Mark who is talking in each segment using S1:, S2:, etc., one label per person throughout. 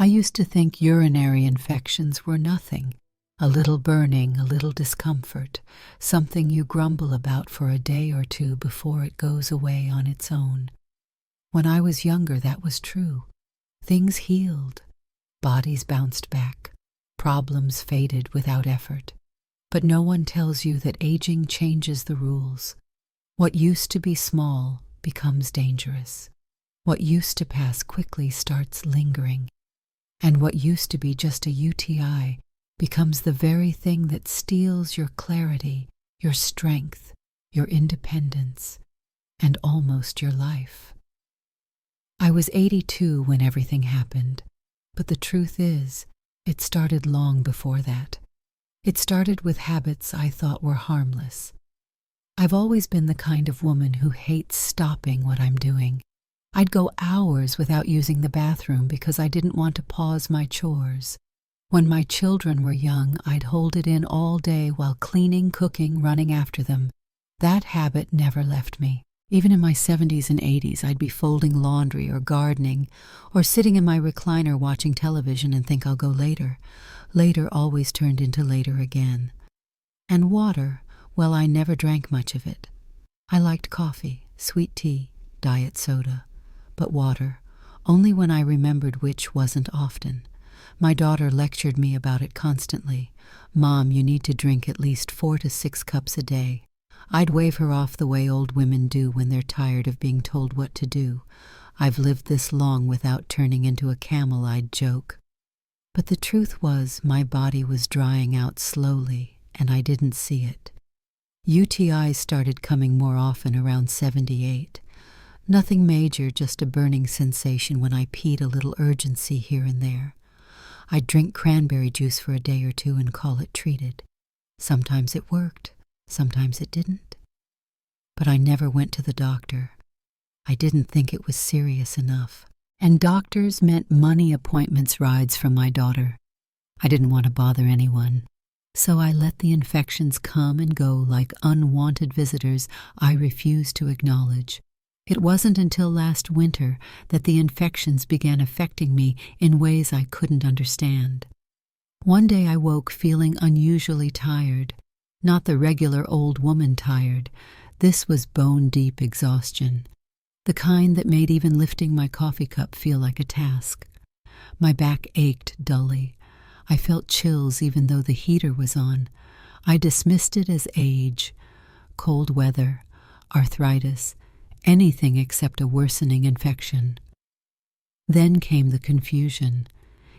S1: used to think urinary infections were nothing. A little burning, a little discomfort, something you grumble about for a day or two before it goes away on its own. When I was younger, that was true. Things healed. Bodies bounced back. Problems faded without effort. But no one tells you that aging changes the rules. What used to be small becomes dangerous. What used to pass quickly starts lingering. And what used to be just a UTI becomes the very thing that steals your clarity, your strength, your independence, and almost your life. I was 82 when everything happened, but the truth is, it started long before that. It started with habits I thought were harmless. I've always been the kind of woman who hates stopping what I'm doing. I'd go hours without using the bathroom because I didn't want to pause my chores. When my children were young, I'd hold it in all day while cleaning, cooking, running after them. That habit never left me. Even in my 70s and 80s, I'd be folding laundry or gardening or sitting in my recliner watching television and think I'll go later. Later always turned into later again. And water, well, I never drank much of it. I liked coffee, sweet tea, diet soda, but water, only when I remembered which wasn't often. My daughter lectured me about it constantly. Mom, you need to drink at least 4 to 6 cups a day. I'd wave her off the way old women do when they're tired of being told what to do. I've lived this long without turning into a camel, I'd joke. But the truth was, my body was drying out slowly, and I didn't see it. UTIs started coming more often around 78. Nothing major, just a burning sensation when I peed, a little urgency here and there. I'd drink cranberry juice for a day or two and call it treated. Sometimes it worked, sometimes it didn't. But I never went to the doctor. I didn't think it was serious enough. And doctors meant money appointments rides from my daughter. I didn't want to bother anyone. So I let the infections come and go like unwanted visitors I refused to acknowledge. It wasn't until last winter that the infections began affecting me in ways I couldn't understand. One day I woke feeling unusually tired, not the regular old woman tired. This was bone-deep exhaustion, the kind that made even lifting my coffee cup feel like a task. My back ached dully. I felt chills even though the heater was on. I dismissed it as age, cold weather, arthritis, anything except a worsening infection. Then came the confusion.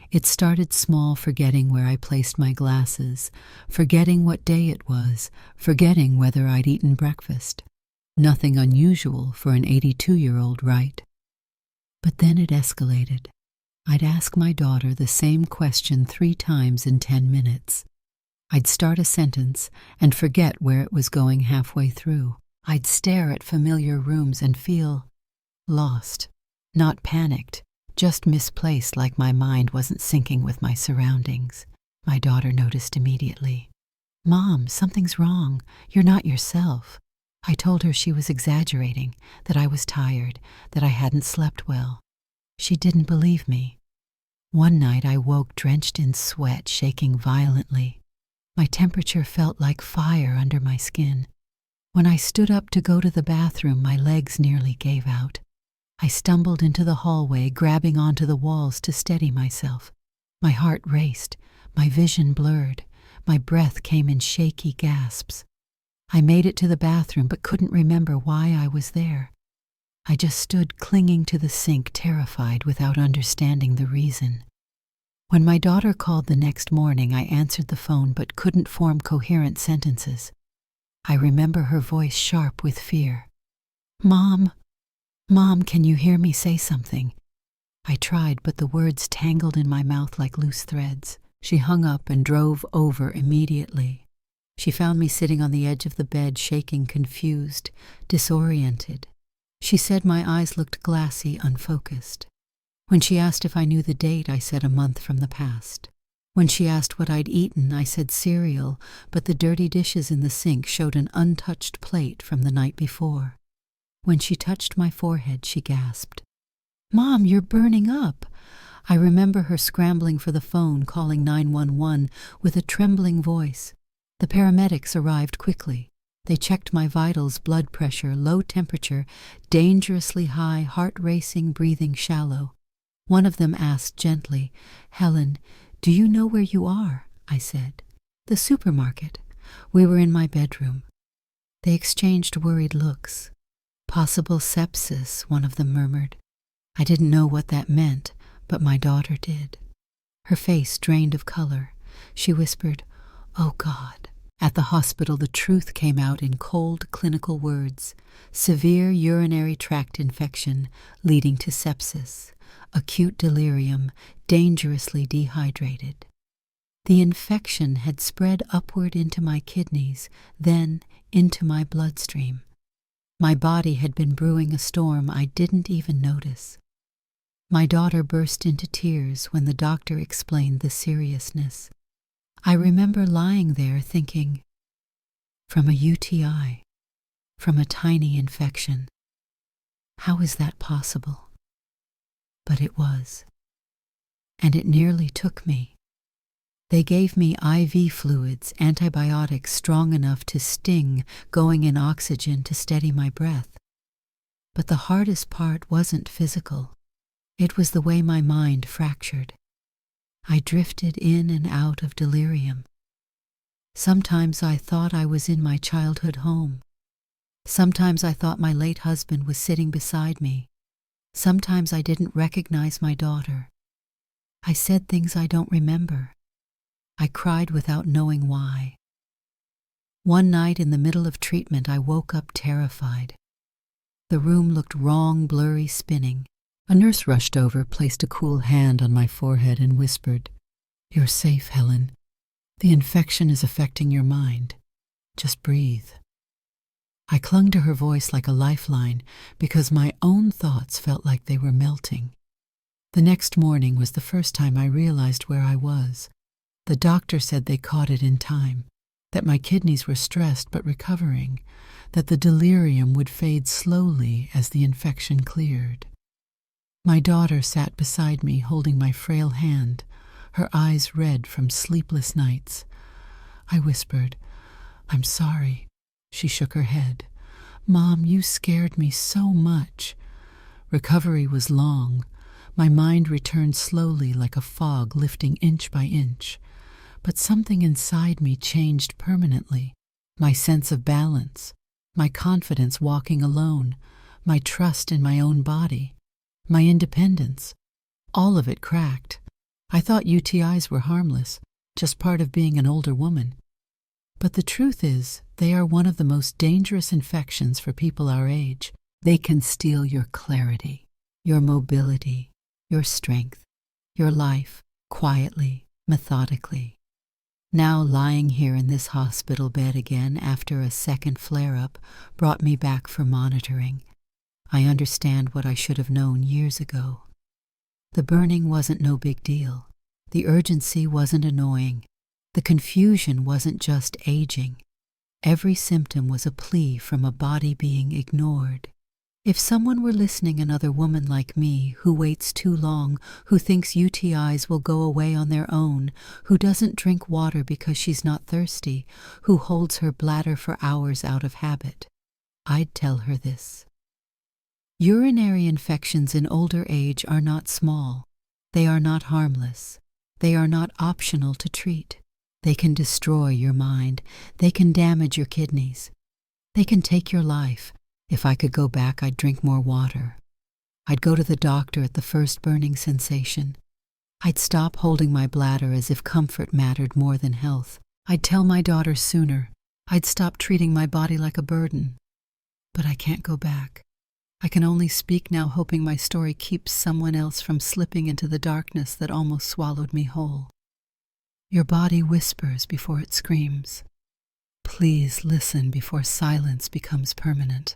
S1: It started small, forgetting where I placed my glasses, forgetting what day it was, forgetting whether I'd eaten breakfast. Nothing unusual for an 82-year-old, right? But then it escalated. I'd ask my daughter the same question 3 times in 10 minutes. I'd start a sentence and forget where it was going halfway through. I'd stare at familiar rooms and feel lost, not panicked, just misplaced, like my mind wasn't syncing with my surroundings. My daughter noticed immediately. "Mom, something's wrong. You're not yourself." I told her she was exaggerating, that I was tired, that I hadn't slept well. She didn't believe me. One night I woke drenched in sweat, shaking violently. My temperature felt like fire under my skin. When I stood up to go to the bathroom, my legs nearly gave out. I stumbled into the hallway, grabbing onto the walls to steady myself. My heart raced, my vision blurred, my breath came in shaky gasps. I made it to the bathroom but couldn't remember why I was there. I just stood clinging to the sink, terrified without understanding the reason. When my daughter called the next morning, I answered the phone but couldn't form coherent sentences. I remember her voice sharp with fear. Mom, can you hear me? Say something." I tried, but the words tangled in my mouth like loose threads. She hung up and drove over immediately. She found me sitting on the edge of the bed, shaking, confused, disoriented. She said my eyes looked glassy, unfocused. When she asked if I knew the date, I said a month from the past. When she asked what I'd eaten, I said cereal, but the dirty dishes in the sink showed an untouched plate from the night before. When she touched my forehead, she gasped. "Mom, you're burning up." I remember her scrambling for the phone, calling 911 with a trembling voice. The paramedics arrived quickly. They checked my vitals, blood pressure, low temperature, dangerously high, heart racing, breathing shallow. One of them asked gently, "Helen, do you know where you are?" I said. "The supermarket." We were in my bedroom. They exchanged worried looks. "Possible sepsis," one of them murmured. I didn't know what that meant, but my daughter did. Her face drained of color. She whispered, "Oh God." At the hospital, the truth came out in cold, clinical words. Severe urinary tract infection leading to sepsis. Acute delirium, dangerously dehydrated. The infection had spread upward into my kidneys, then into my bloodstream. My body had been brewing a storm I didn't even notice. My daughter burst into tears when the doctor explained the seriousness. I remember lying there thinking, from a UTI, from a tiny infection. How is that possible? But it was. And it nearly took me. They gave me IV fluids, antibiotics strong enough to sting, going in oxygen to steady my breath. But the hardest part wasn't physical. It was the way my mind fractured. I drifted in and out of delirium. Sometimes I thought I was in my childhood home. Sometimes I thought my late husband was sitting beside me. Sometimes I didn't recognize my daughter. I said things I don't remember. I cried without knowing why. One night in the middle of treatment, I woke up terrified. The room looked wrong, blurry, spinning. A nurse rushed over, placed a cool hand on my forehead and whispered, "You're safe, Helen. The infection is affecting your mind. Just breathe." I clung to her voice like a lifeline because my own thoughts felt like they were melting. The next morning was the first time I realized where I was. The doctor said they caught it in time, that my kidneys were stressed but recovering, that the delirium would fade slowly as the infection cleared. My daughter sat beside me holding my frail hand, her eyes red from sleepless nights. I whispered, "I'm sorry." She shook her head. "Mom, you scared me so much." Recovery was long. My mind returned slowly like a fog lifting inch by inch. But something inside me changed permanently. My sense of balance, my confidence walking alone, my trust in my own body, my independence. All of it cracked. I thought UTIs were harmless, just part of being an older woman. But the truth is, they are one of the most dangerous infections for people our age. They can steal your clarity, your mobility, your strength, your life, quietly, methodically. Now lying here in this hospital bed again after a second flare-up brought me back for monitoring. I understand what I should have known years ago. The burning wasn't no big deal. The urgency wasn't annoying. The confusion wasn't just aging. Every symptom was a plea from a body being ignored. If someone were listening, another woman like me, who waits too long, who thinks UTIs will go away on their own, who doesn't drink water because she's not thirsty, who holds her bladder for hours out of habit, I'd tell her this. Urinary infections in older age are not small. They are not harmless. They are not optional to treat. They can destroy your mind. They can damage your kidneys. They can take your life. If I could go back, I'd drink more water. I'd go to the doctor at the first burning sensation. I'd stop holding my bladder as if comfort mattered more than health. I'd tell my daughter sooner. I'd stop treating my body like a burden. But I can't go back. I can only speak now, hoping my story keeps someone else from slipping into the darkness that almost swallowed me whole. Your body whispers before it screams. Please listen before silence becomes permanent.